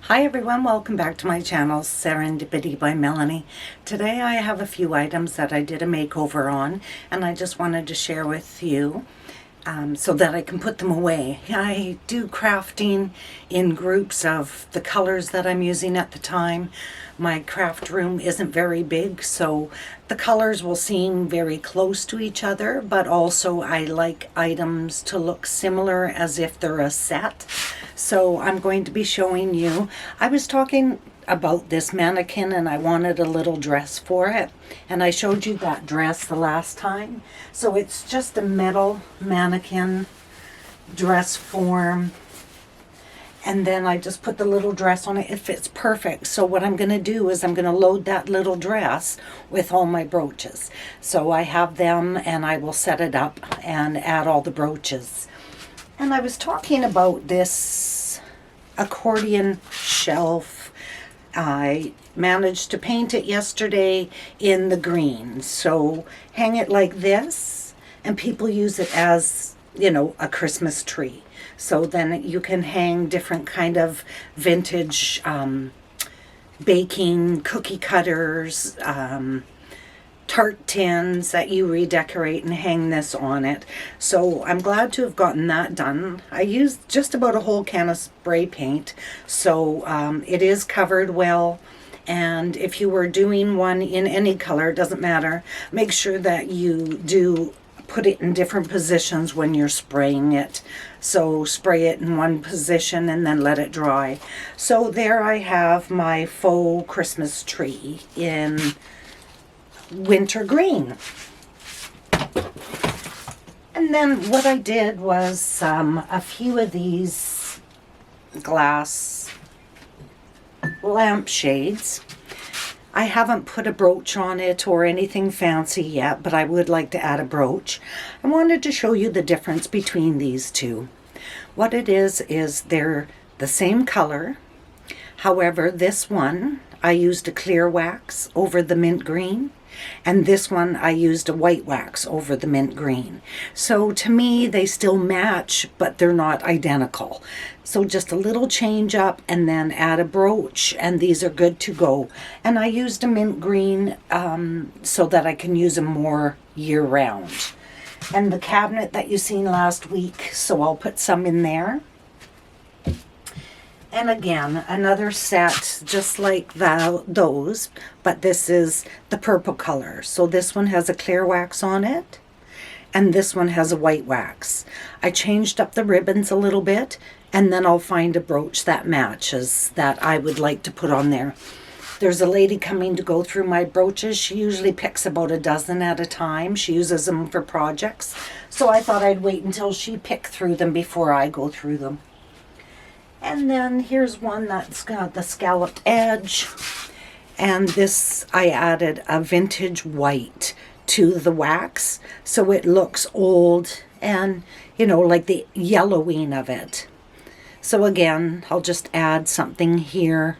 Hi everyone, welcome back to my channel, Serendipity by Melanie. Today I have a few items that I did a makeover on, and I just wanted to share with you so that I can put them away. I do crafting in groups of the colors that I'm using at the time. My craft room isn't very big, so the colors will seem very close to each other, but also I like items to look similar as if they're a set. So I'm going to be showing you, I was talking about this mannequin and I wanted a little dress for it, and I showed you that dress the last time. So it's just a metal mannequin dress form, and then I just put the little dress on it. It fits perfect. So what I'm going to do is I'm going to load that little dress with all my brooches. So I have them and I will set it up and add all the brooches. And I was talking about this accordion shelf. I managed to paint it yesterday in the green. So hang it like this, and people use it as, you know, a Christmas tree. So then you can hang different kind of vintage baking cookie cutters, tart tins that you redecorate and hang this on it. So I'm glad to have gotten that done. I used just about a whole can of spray paint, so it is covered well. And if you were doing one in any color, it doesn't matter, make sure that you do put it in different positions when you're spraying it. So spray it in one position and then let it dry. So there I have my faux Christmas tree in winter green. And then what I did was a few of these glass lampshades. I haven't put a brooch on it or anything fancy yet, but I would like to add a brooch. I wanted to show you the difference between these two. What it is they're the same color. However, this one I used a clear wax over the mint green, and this one I used a white wax over the mint green. So to me they still match, but they're not identical. So just a little change up and then add a brooch, and these are good to go. And I used a mint green so that I can use them more year round. And the cabinet that you seen last week, so I'll put some in there. And again, another set just like those, but this is the purple color. So this one has a clear wax on it, and this one has a white wax. I changed up the ribbons a little bit, and then I'll find a brooch that matches that I would like to put on there. There's a lady coming to go through my brooches. She usually picks about a dozen at a time. She uses them for projects. So I thought I'd wait until she picked through them before I go through them. And then here's one that's got the scalloped edge. And this, I added a vintage white to the wax, so it looks old and, you know, like the yellowing of it. So again, I'll just add something here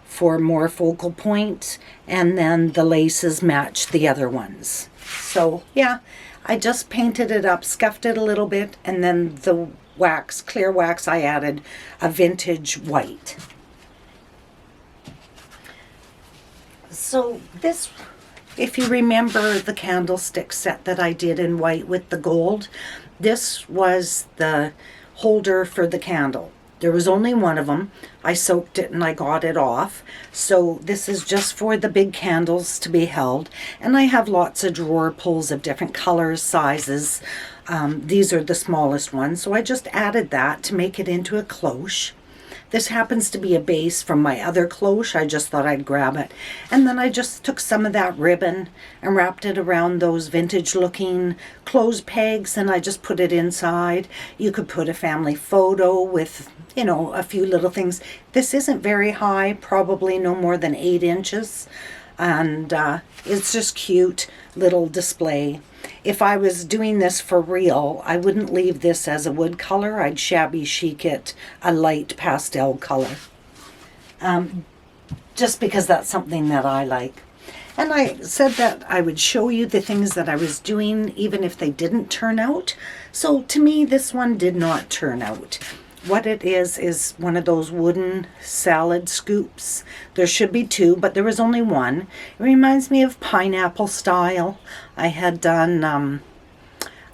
for more focal point, and then the laces match the other ones. So yeah, I just painted it up, scuffed it a little bit, and then the wax, clear wax, I added a vintage white. So this, if you remember the candlestick set that I did in white with the gold, this was the holder for the candle. There was only one of them. I soaked it and I got it off. So this is just for the big candles to be held. And I have lots of drawer pulls of different colors, sizes. These are the smallest ones. So I just added that to make it into a cloche. This happens to be a base from my other cloche. I just thought I'd grab it. And then I just took some of that ribbon and wrapped it around those vintage looking clothes pegs, and I just put it inside. You could put a family photo with, you know, a few little things. This isn't very high, probably no more than 8 inches. And it's just cute little display. If I was doing this for real, I wouldn't leave this as a wood color. I'd shabby chic it a light pastel color. Just because that's something that I like. And I said that I would show you the things that I was doing even if they didn't turn out. So to me, this one did not turn out. what it is one of those wooden salad scoops. There should be two, but there was only one. It reminds me of pineapple style. I had done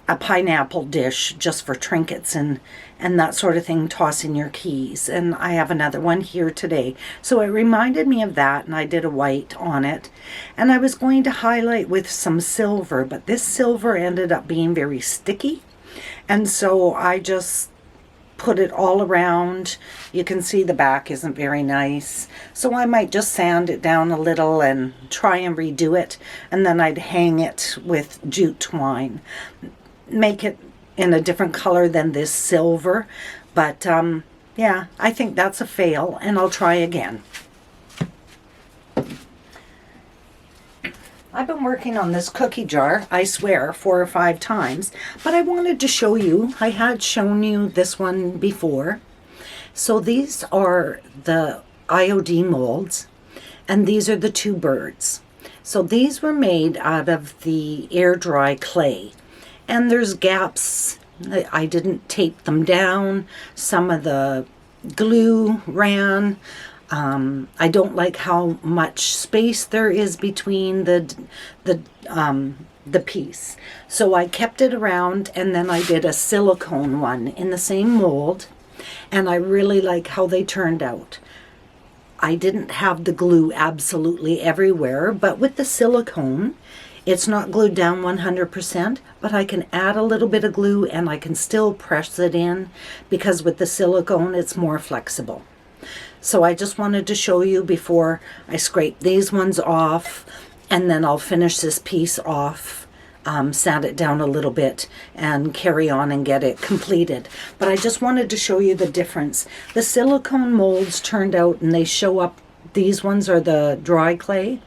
a pineapple dish just for trinkets and that sort of thing, tossing your keys. And I have another one here today. So it reminded me of that, and I did a white on it. And I was going to highlight with some silver, but this silver ended up being very sticky. And so I just put it all around. You can see the back isn't very nice. So I might just sand it down a little and try and redo it. And then I'd hang it with jute twine. Make it in a different color than this silver. But yeah, I think that's a fail, and I'll try again. I've been working on this cookie jar, I swear, 4 or 5 times, but I wanted to show you. I had shown you this one before. So these are the IOD molds, and these are the 2 birds. So these were made out of the air dry clay, and there's gaps. I didn't tape them down. Some of the glue ran. I don't like how much space there is between the piece. So I kept it around, and then I did a silicone one in the same mold, and I really like how they turned out. I didn't have the glue absolutely everywhere, but with the silicone, it's not glued down 100%, but I can add a little bit of glue and I can still press it in, because with the silicone, it's more flexible. So I just wanted to show you before I scrape these ones off, and then I'll finish this piece off, sand it down a little bit, and carry on and get it completed. But I just wanted to show you the difference. The silicone molds turned out, and they show up. These ones are the dry clay.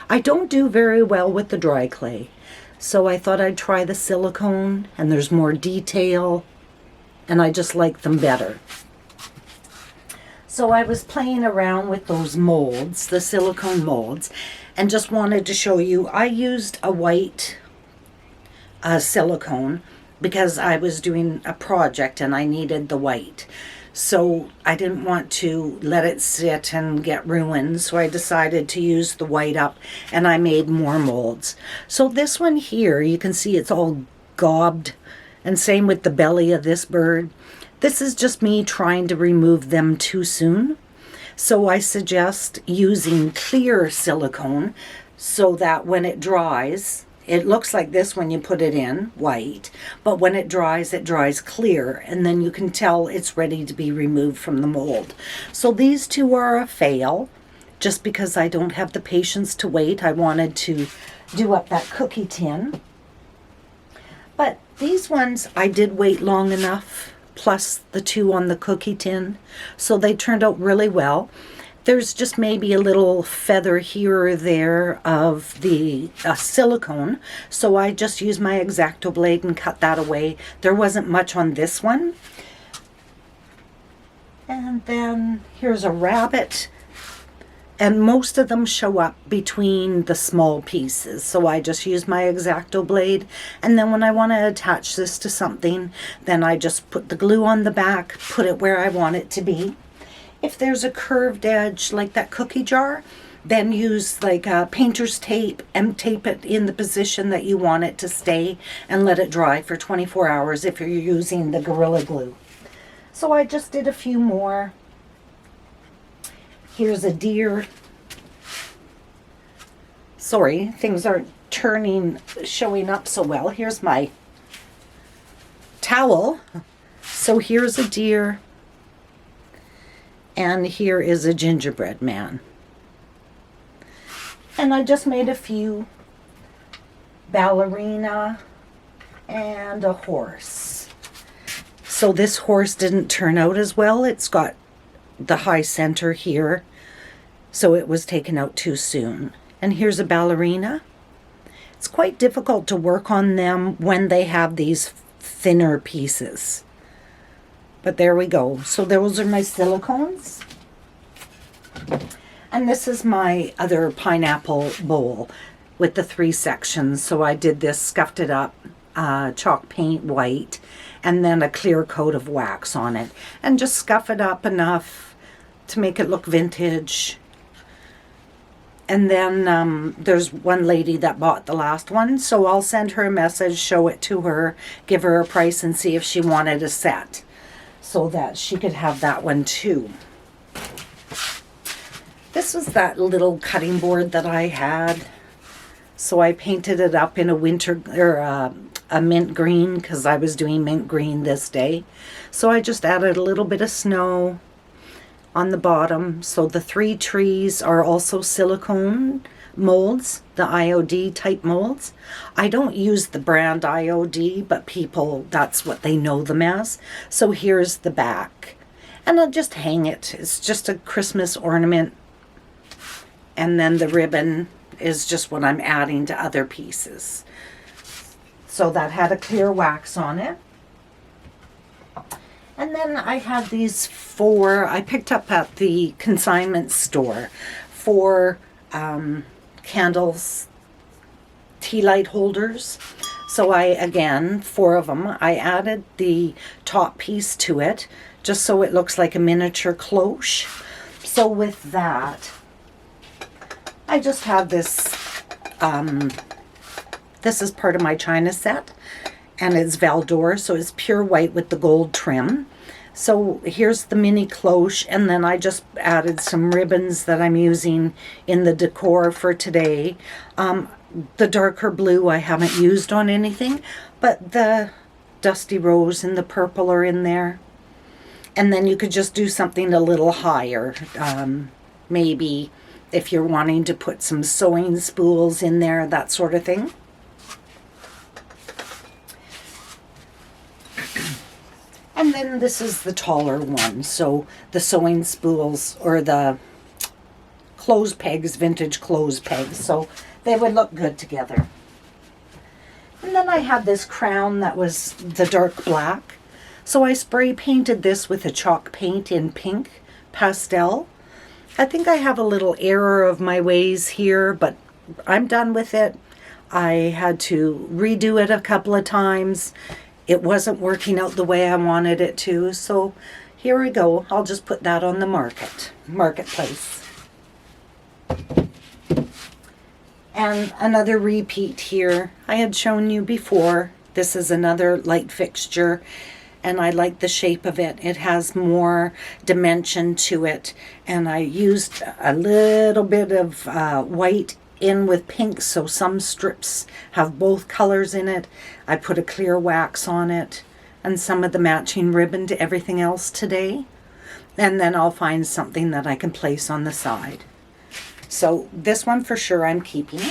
I don't do very well with the dry clay, so I thought I'd try the silicone, and there's more detail, and I just like them better. So I was playing around with those molds, the silicone molds, and just wanted to show you. I used a white silicone because I was doing a project and I needed the white. So I didn't want to let it sit and get ruined, so I decided to use the white up, and I made more molds. So this one here, you can see it's all gobbed, and same with the belly of this bird. This is just me trying to remove them too soon. So I suggest using clear silicone so that when it dries, it looks like this when you put it in, white, but when it dries clear, and then you can tell it's ready to be removed from the mold. So these 2 are a fail, just because I don't have the patience to wait. I wanted to do up that cookie tin. But these ones, I did wait long enough, plus the 2 on the cookie tin, so they turned out really well. There's just maybe a little feather here or there of the silicone, so I just used my X-Acto blade and cut that away. There wasn't much on this one. And then here's a rabbit, and most of them show up between the small pieces, so I just use my X-Acto blade, and then when I want to attach this to something, then I just put the glue on the back, put it where I want it to be. If there's a curved edge like that cookie jar, then use like a painter's tape and tape it in the position that you want it to stay, and let it dry for 24 hours if you're using the Gorilla Glue. So I just did a few more. Here's a deer. Sorry, things aren't showing up so well. Here's my towel. So here's a deer. And here is a gingerbread man. And I just made a few. Ballerina and a horse. So this horse didn't turn out as well. It's got the high center here, so it was taken out too soon. And here's a ballerina. It's quite difficult to work on them when they have these thinner pieces. But there we go. So those are my silicones. And this is my other pineapple bowl with the 3 sections. So I did this, scuffed it up, chalk paint white, and then a clear coat of wax on it, and just scuff it up enough to make it look vintage. And then there's one lady that bought the last one, so I'll send her a message, show it to her, give her a price, and see if she wanted a set so that she could have that one too. This was that little cutting board that I had. So I painted it up in a winter, or a mint green, because I was doing mint green this day. So I just added a little bit of snow on the bottom. So the 3 trees are also silicone molds, the IOD type molds. I don't use the brand IOD, but people, that's what they know them as. So here's the back. And I'll just hang it. It's just a Christmas ornament. And then the ribbon is just what I'm adding to other pieces. So that had a clear wax on it. And then I had these 4, I picked up at the consignment store, 4 candles, tea light holders. So again, 4 of them, I added the top piece to it, just so it looks like a miniature cloche. So with that, I just have this, this is part of my china set, and it's Valdor, so it's pure white with the gold trim. So here's the mini cloche, and then I just added some ribbons that I'm using in the decor for today. The darker blue I haven't used on anything, but the dusty rose and the purple are in there. And then you could just do something a little higher, maybe if you're wanting to put some sewing spools in there, that sort of thing. And then this is the taller one. So the sewing spools, or the clothes pegs, vintage clothes pegs. So they would look good together. And then I had this crown that was the dark black. So I spray painted this with a chalk paint in pink pastel. I think I have a little error of my ways here, but I'm done with it. I had to redo it a couple of times. It wasn't working out the way I wanted it to, so here we go. I'll just put that on the marketplace. And another repeat here. I had shown you before. This is another light fixture, and I like the shape of it. It has more dimension to it, and I used a little bit of white in with pink, so some strips have both colors in it. I put a clear wax on it and some of the matching ribbon to everything else today, and then I'll find something that I can place on the side. So this one for sure I'm keeping.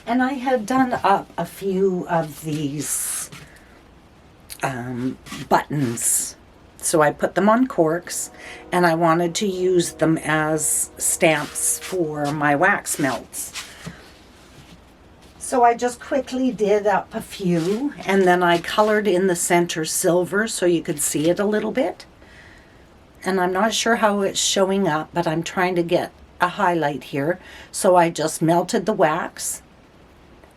And I had done up a few of these buttons. So I put them on corks, and I wanted to use them as stamps for my wax melts. So I just quickly did up a few, and then I colored in the center silver so you could see it a little bit. And I'm not sure how it's showing up, but I'm trying to get a highlight here. So I just melted the wax,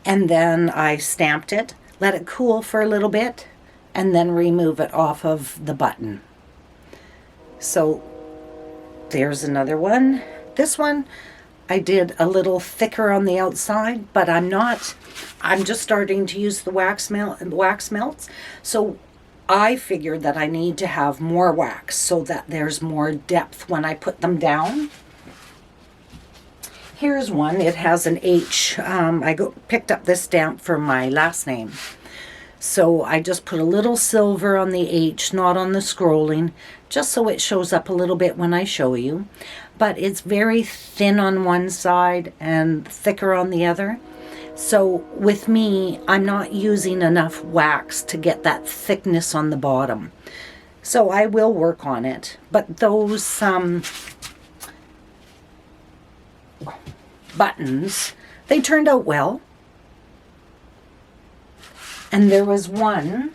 and then I stamped it, let it cool for a little bit, and then remove it off of the button. So there's another one. This one I did a little thicker on the outside, but I'm just starting to use the wax melts. So I figured that I need to have more wax so that there's more depth when I put them down. Here's one. It has an H. I picked up this stamp for my last name. So I just put a little silver on the H, not on the scrolling, just so it shows up a little bit when I show you. But it's very thin on one side and thicker on the other. So with me, I'm not using enough wax to get that thickness on the bottom. So I will work on it. But those buttons, they turned out well. And there was one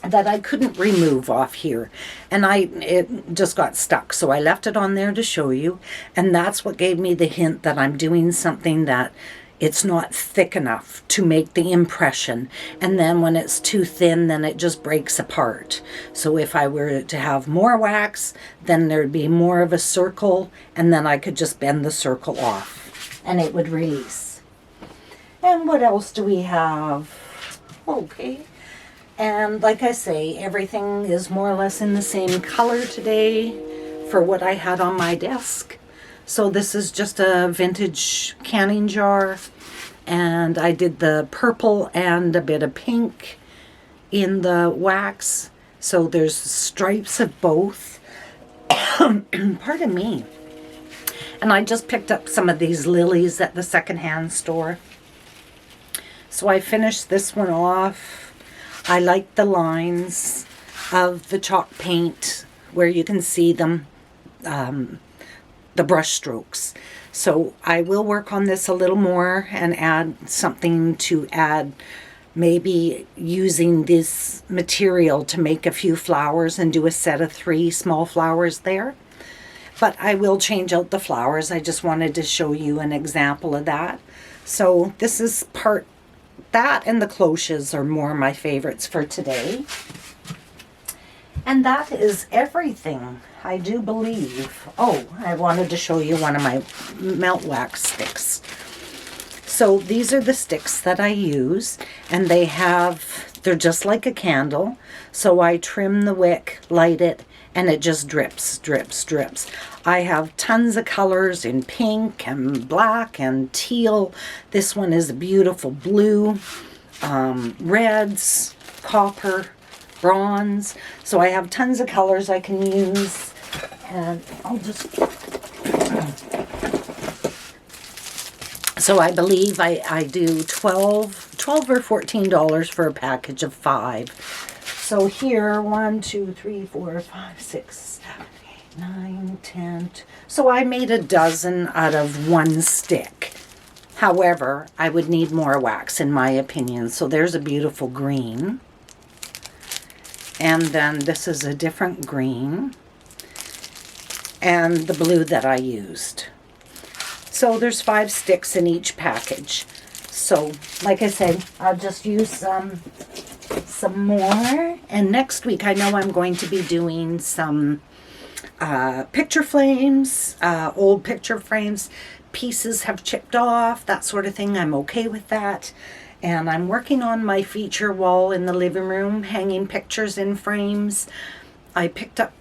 that I couldn't remove off here, and it just got stuck, so I left it on there to show you, and that's what gave me the hint that I'm doing something that it's not thick enough to make the impression. And then when it's too thin, then it just breaks apart. So if I were to have more wax, then there'd be more of a circle, and then I could just bend the circle off and it would release. And what else do we have? Okay. And like I say, everything is more or less in the same color today for what I had on my desk. So this is just a vintage canning jar, and I did the purple and a bit of pink in the wax. So there's stripes of both. Pardon me. And I just picked up some of these lilies at the secondhand store. So I finished this one off. I like the lines of the chalk paint where you can see them. The brush strokes. So I will work on this a little more and add something to add, maybe using this material to make a few flowers and do a set of 3 small flowers there. But I will change out the flowers. I just wanted to show you an example of that. So this is part, that and the cloches are more my favorites for today. And that is everything, I do believe. Oh, I wanted to show you one of my melt wax sticks. So these are the sticks that I use, and they're just like a candle. So I trim the wick, light it, and it just drips, drips, drips. I have tons of colors in pink and black and teal. This one is a beautiful blue, reds, copper, bronze. So I have tons of colors I can use, and I'll just, so I believe I do $12 or $14 for a package of 5. So here, 1, 2, 3, 4, 5, 6, 7, 8, 9, 10. So I made a dozen out of 1 stick. However, I would need more wax in my opinion. So there's a beautiful green. And then this is a different green, and the blue that I used. So there's 5 sticks in each package. So like I said, I'll just use some more. And next week I know I'm going to be doing some picture frames, old picture frames. Pieces have chipped off, that sort of thing. I'm okay with that. And I'm working on my feature wall in the living room, hanging pictures in frames. I picked up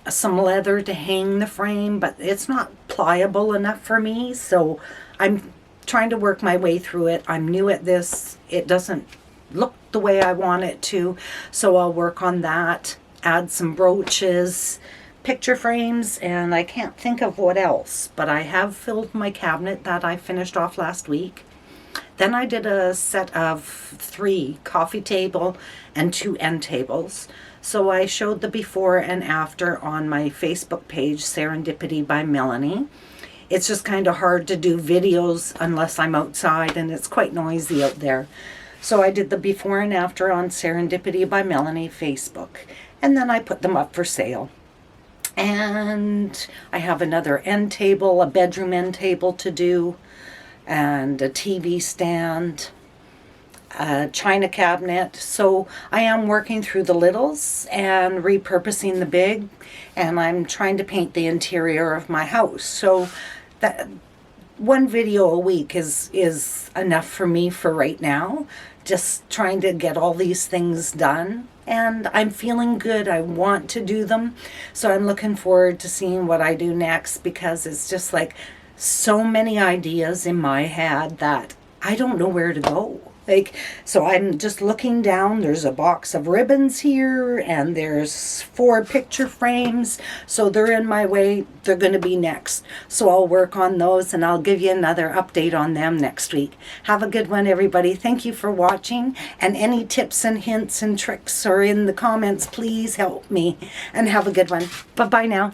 some leather to hang the frame, but it's not pliable enough for me. So I'm trying to work my way through it. I'm new at this. It doesn't look the way I want it to. So I'll work on that, add some brooches, picture frames, and I can't think of what else. But I have filled my cabinet that I finished off last week. Then I did a set of 3 coffee table and 2 end tables. So I showed the before and after on my Facebook page, Serendipity by Melanie. It's just kind of hard to do videos unless I'm outside, and it's quite noisy out there. So I did the before and after on Serendipity by Melanie Facebook, and then I put them up for sale. And I have another end table, a bedroom end table to do, and a TV stand, a china cabinet. So I am working through the littles and repurposing the big, and I'm trying to paint the interior of my house. So that 1 video a week is enough for me for right now. Just trying to get all these things done, and I'm feeling good. I want to do them. So I'm looking forward to seeing what I do next, because it's just like so many ideas in my head that I don't know where to go. So I'm just looking down. There's a box of ribbons here, and there's 4 picture frames. So they're in my way. They're going to be next. So I'll work on those, and I'll give you another update on them next week. Have a good one, everybody. Thank you for watching. And any tips and hints and tricks are in the comments. Please help me. And have a good one. Bye-bye now.